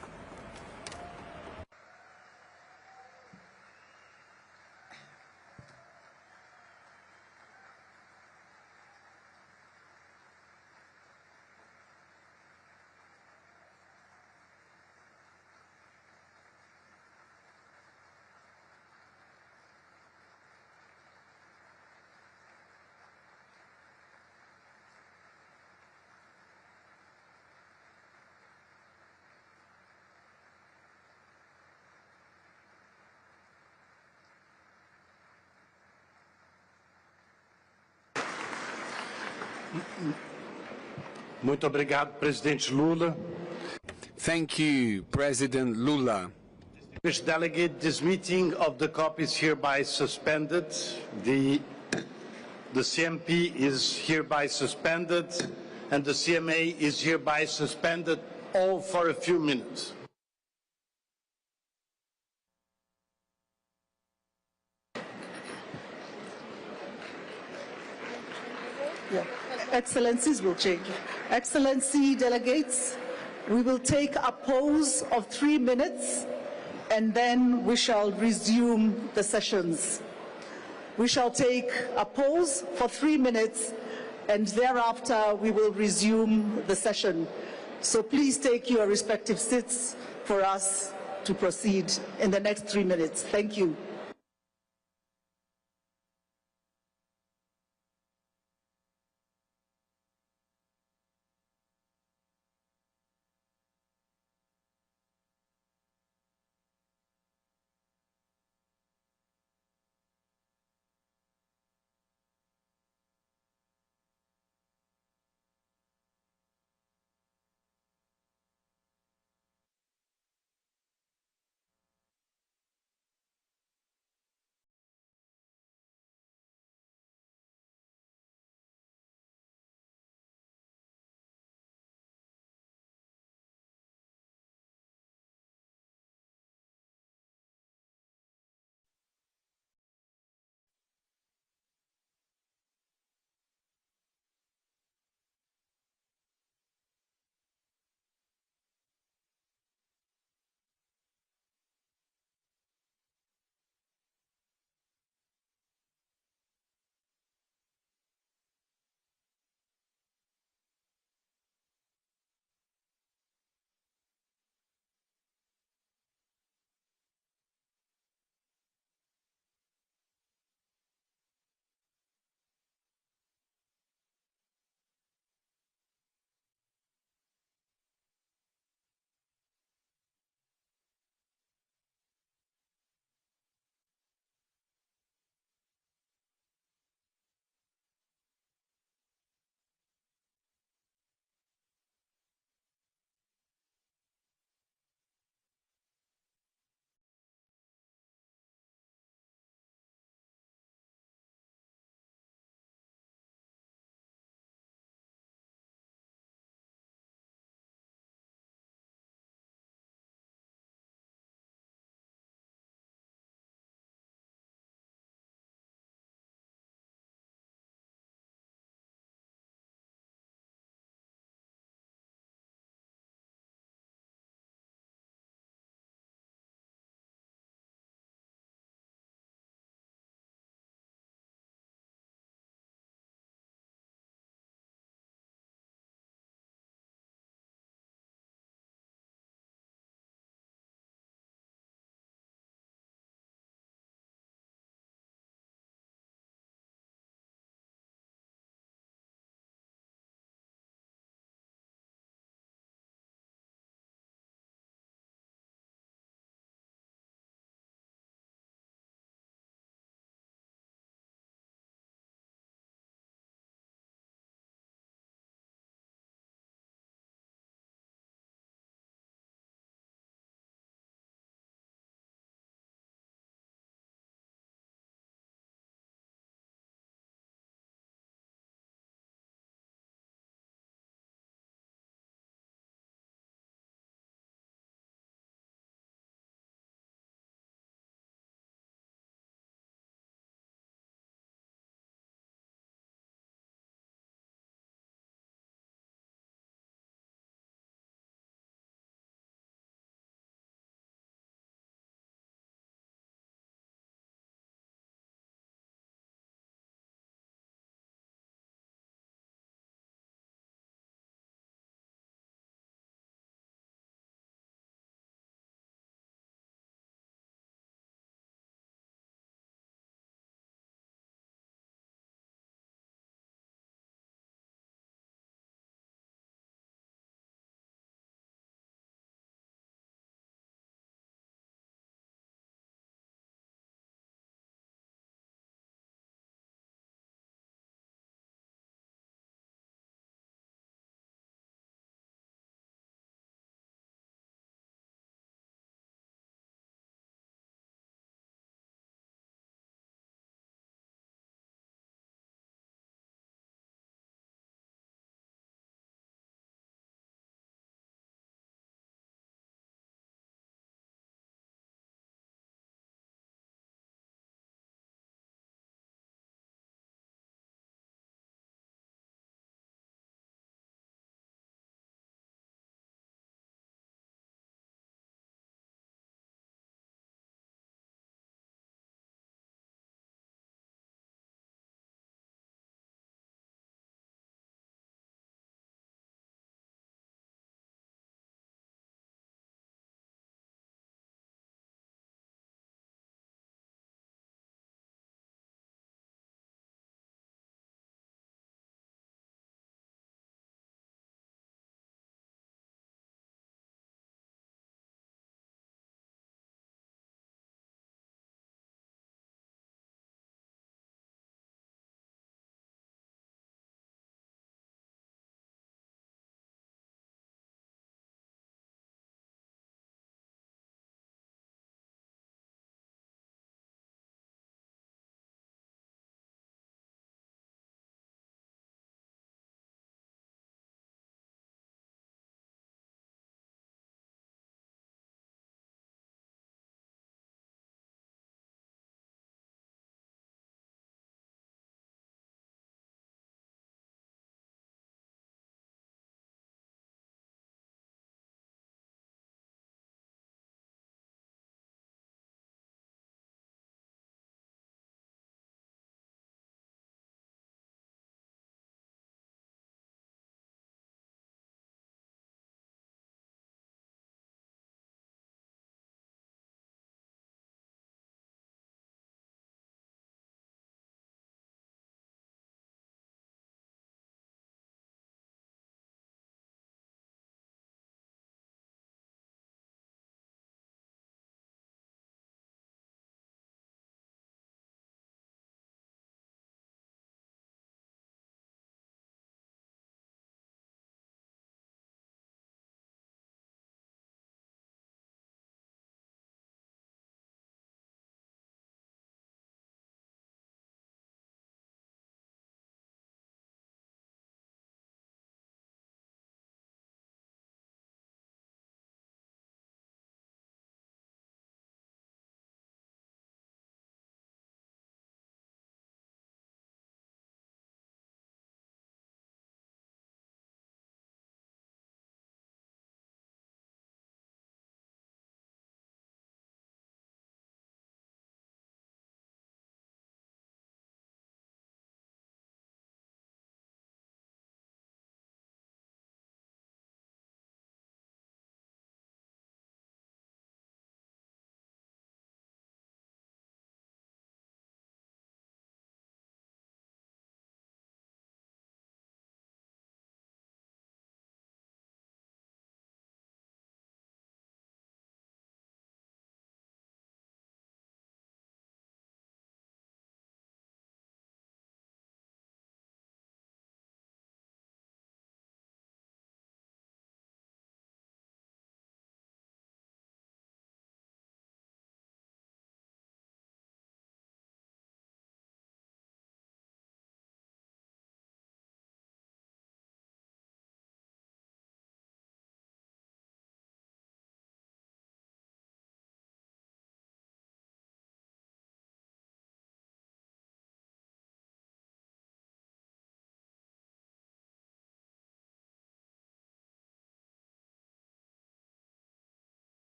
C: Muito obrigado, Presidente Lula.
F: Thank you, President Lula.
C: Distinguished delegate, this meeting of the COP is hereby suspended. The CMP is hereby suspended, and the CMA is hereby suspended, all for a few minutes.
L: Yeah. Excellencies will change. Excellency delegates, we will take a pause of 3 minutes and then we shall resume the sessions. We shall take a pause for 3 minutes and thereafter we will resume the session. So please take your respective seats for us to proceed in the next 3 minutes. Thank you.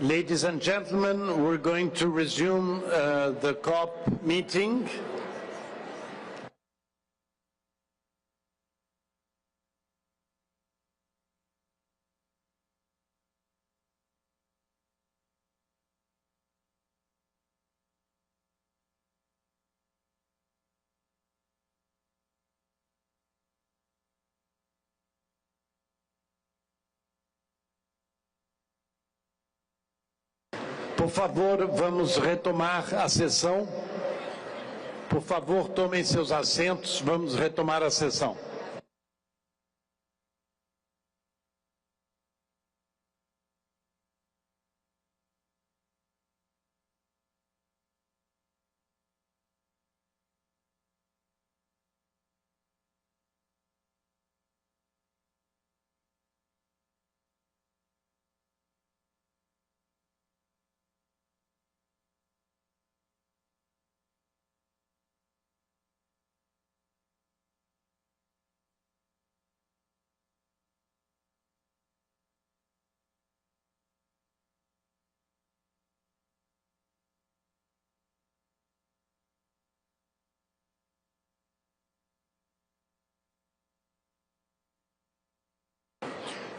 C: Ladies and gentlemen, we're going to resume the COP meeting. Por favor, vamos retomar a sessão. Por favor, tomem seus assentos, vamos retomar a sessão.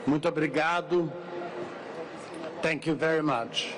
C: Muito obrigado. Thank you very much.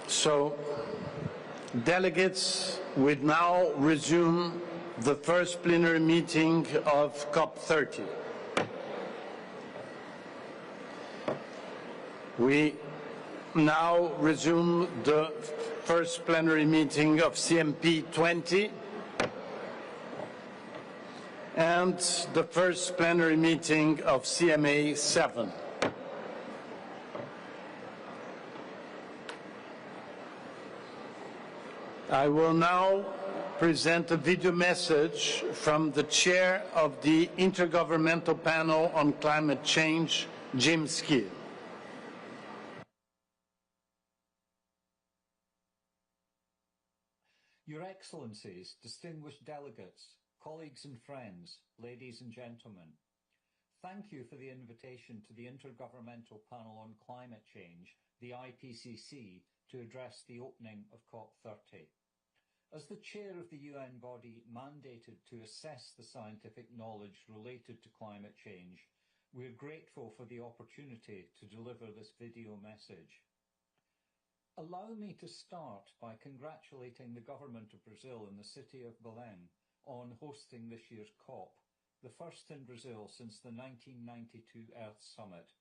C: So, delegates, we now resume the first plenary meeting of COP30. We now resume the first plenary meeting of CMP20 and the first plenary meeting of CMA7. I will now present a video message from the chair of the Intergovernmental Panel on Climate Change, Jim Skill.
M: Your Excellencies, distinguished delegates, colleagues and friends, ladies and gentlemen, thank you for the invitation to the Intergovernmental Panel on Climate Change, the IPCC, to address the opening of COP30. As the chair of the UN body mandated to assess the scientific knowledge related to climate change, we are grateful for the opportunity to deliver this video message. Allow me to start by congratulating the government of Brazil and the city of Belém on hosting this year's COP, the first in Brazil since the 1992 Earth Summit.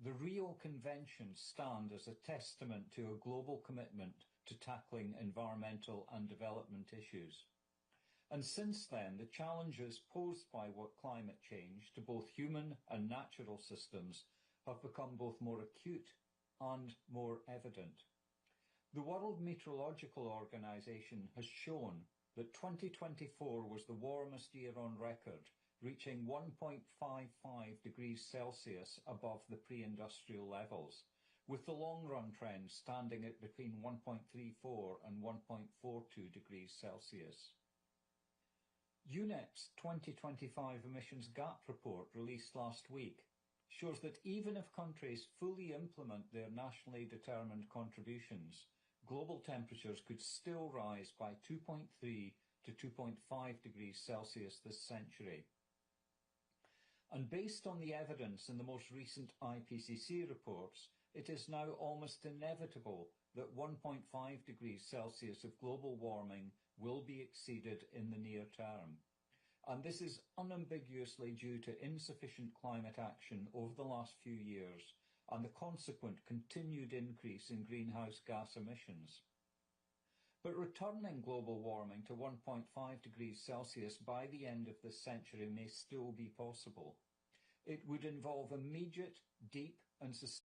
M: The Rio Conventions stand as a testament to a global commitment to tackling environmental and development issues. And since then, the challenges posed by climate change to both human and natural systems have become both more acute and more evident. The World Meteorological Organization has shown that 2024 was the warmest year on record, reaching 1.55 degrees Celsius above the pre-industrial levels, with the long-run trend standing at between 1.34 and 1.42 degrees Celsius. UNEP's 2025 emissions gap report released last week shows that even if countries fully implement their nationally determined contributions, global temperatures could still rise by 2.3 to 2.5 degrees Celsius this century. And based on the evidence in the most recent IPCC reports, it is now almost inevitable that 1.5 degrees Celsius of global warming will be exceeded in the near term. And this is unambiguously due to insufficient climate action over the last few years and the consequent continued increase in greenhouse gas emissions. But returning global warming to 1.5 degrees Celsius by the end of this century may still be possible. It would involve immediate, deep and sustainable